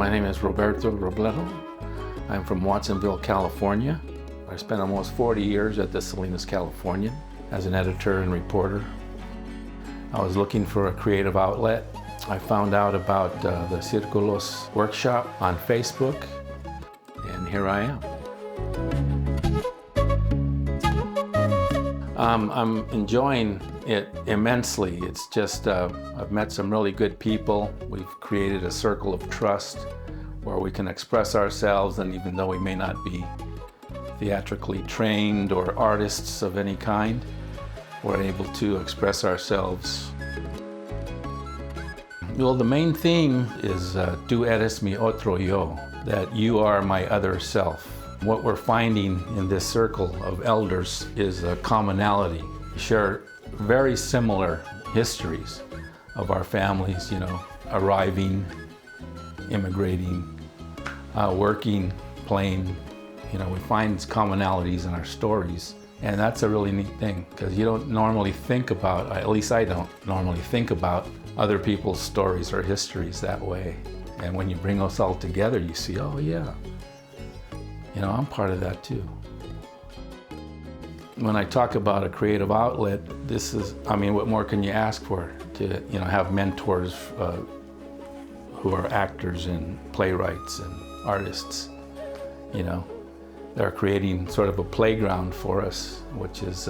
My name is Roberto Robledo. I'm from Watsonville, California. I spent almost 40 years at the Salinas Californian as an editor and reporter. I was looking for a creative outlet. I found out about the Circulos workshop on Facebook, and here I am. I'm enjoying it immensely. It's just, I've met some really good people. We've created a circle of trust where we can express ourselves, and even though we may not be theatrically trained or artists of any kind, we're able to express ourselves. Well, the main theme is Tu eres mi otro yo, that you are my other self. What we're finding in this circle of elders is a commonality. We share very similar histories of our families, arriving, immigrating, working, playing. We find commonalities in our stories. And that's a really neat thing, because you don't normally think about, at least I don't normally think about other people's stories or histories that way. And when you bring us all together, you see, oh yeah, I'm part of that too. When I talk about a creative outlet, what more can you ask for? To, have mentors who are actors and playwrights and artists, They're creating sort of a playground for us, which is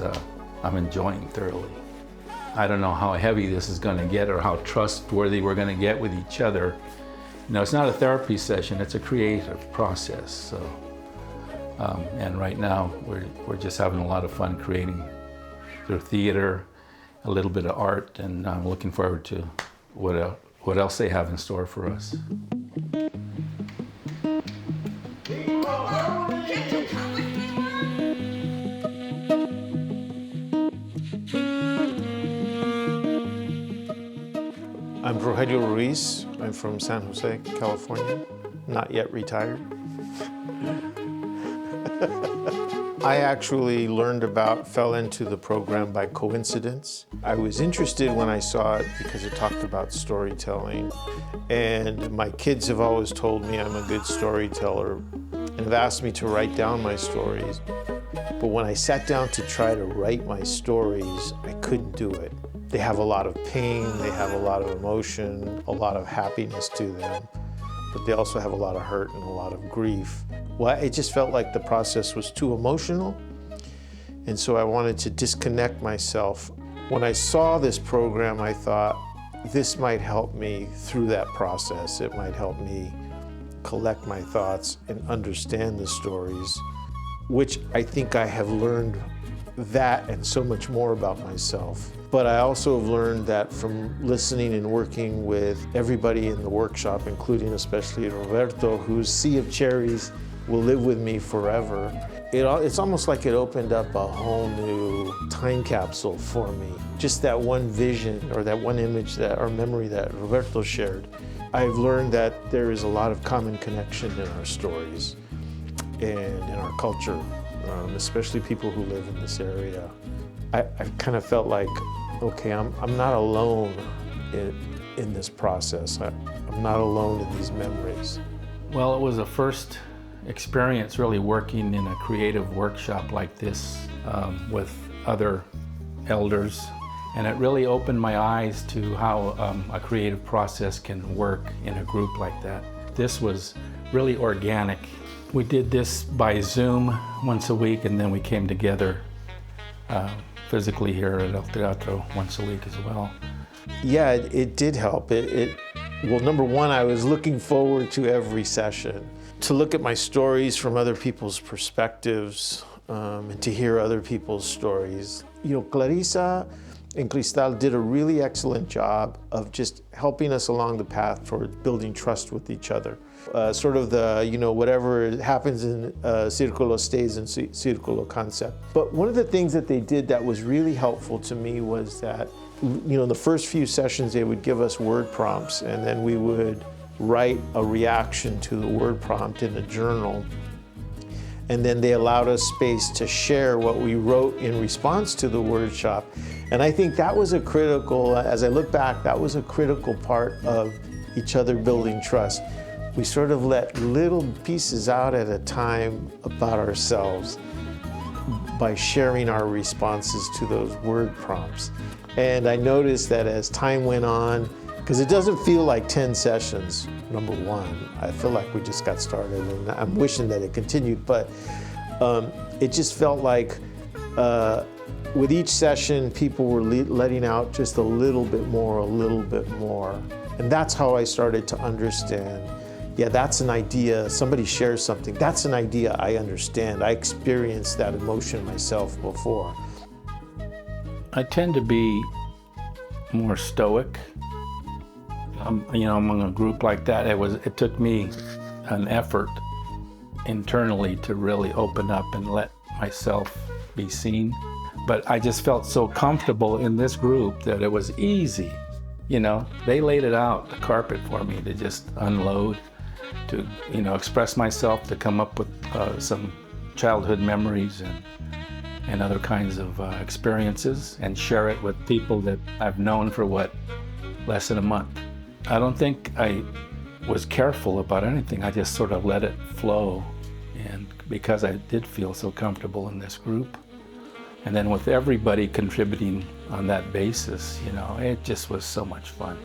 I'm enjoying thoroughly. I don't know how heavy this is going to get or how trustworthy we're going to get with each other. It's not a therapy session, it's a creative process. So, and right now we're just having a lot of fun creating through theater, a little bit of art, and I'm looking forward to what else they have in store for us. I'm Rogelio Ruiz. I'm from San Jose, California. Not yet retired. I actually fell into the program by coincidence. I was interested when I saw it because it talked about storytelling. And my kids have always told me I'm a good storyteller and have asked me to write down my stories. But when I sat down to try to write my stories, I couldn't do it. They have a lot of pain, they have a lot of emotion, a lot of happiness to them, but they also have a lot of hurt and a lot of grief. Well, it just felt like the process was too emotional, and so I wanted to disconnect myself. When I saw this program, I thought, this might help me through that process. It might help me collect my thoughts and understand the stories, which I think I have learned that and so much more about myself. But I also have learned that from listening and working with everybody in the workshop, including especially Roberto, whose Sea of Cherries will live with me forever. It's almost like it opened up a whole new time capsule for me. Just that one vision or that one image or memory that Roberto shared. I've learned that there is a lot of common connection in our stories and in our culture, especially people who live in this area. I kind of felt like, okay, I'm not alone in this process. I'm not alone in these memories. Well, it was a first experience really working in a creative workshop like this with other elders. And it really opened my eyes to how a creative process can work in a group like that. This was really organic. We did this by Zoom once a week, and then we came together physically here at El Teatro once a week as well. Yeah, it did help. Well, number one, I was looking forward to every session, to look at my stories from other people's perspectives, and to hear other people's stories. Clarissa and Cristal did a really excellent job of just helping us along the path towards building trust with each other. Sort of the, whatever happens in Circulo stays in Circulo concept. But one of the things that they did that was really helpful to me was that, in the first few sessions, they would give us word prompts, and then we would write a reaction to the word prompt in a journal. And then they allowed us space to share what we wrote in response to the workshop. And I think that was as I look back, that was a critical part of each other building trust. we sort of let little pieces out at a time about ourselves by sharing our responses to those word prompts. And I noticed that as time went on, because it doesn't feel like 10 sessions, number one. I feel like we just got started, and I'm wishing that it continued, but it just felt like with each session, people were letting out just a little bit more. And that's how I started to understand, yeah, that's an idea. Somebody shares something. That's an idea I understand. I experienced that emotion myself before. I tend to be more stoic. Among a group like that, it took me an effort internally to really open up and let myself be seen. But I just felt so comfortable in this group that it was easy. They laid it out, the carpet for me to just unload, to express myself, to come up with some childhood memories and other kinds of experiences, and share it with people that I've known for less than a month. I don't think I was careful about anything. I just sort of let it flow, and because I did feel so comfortable in this group, and then with everybody contributing on that basis, it just was so much fun.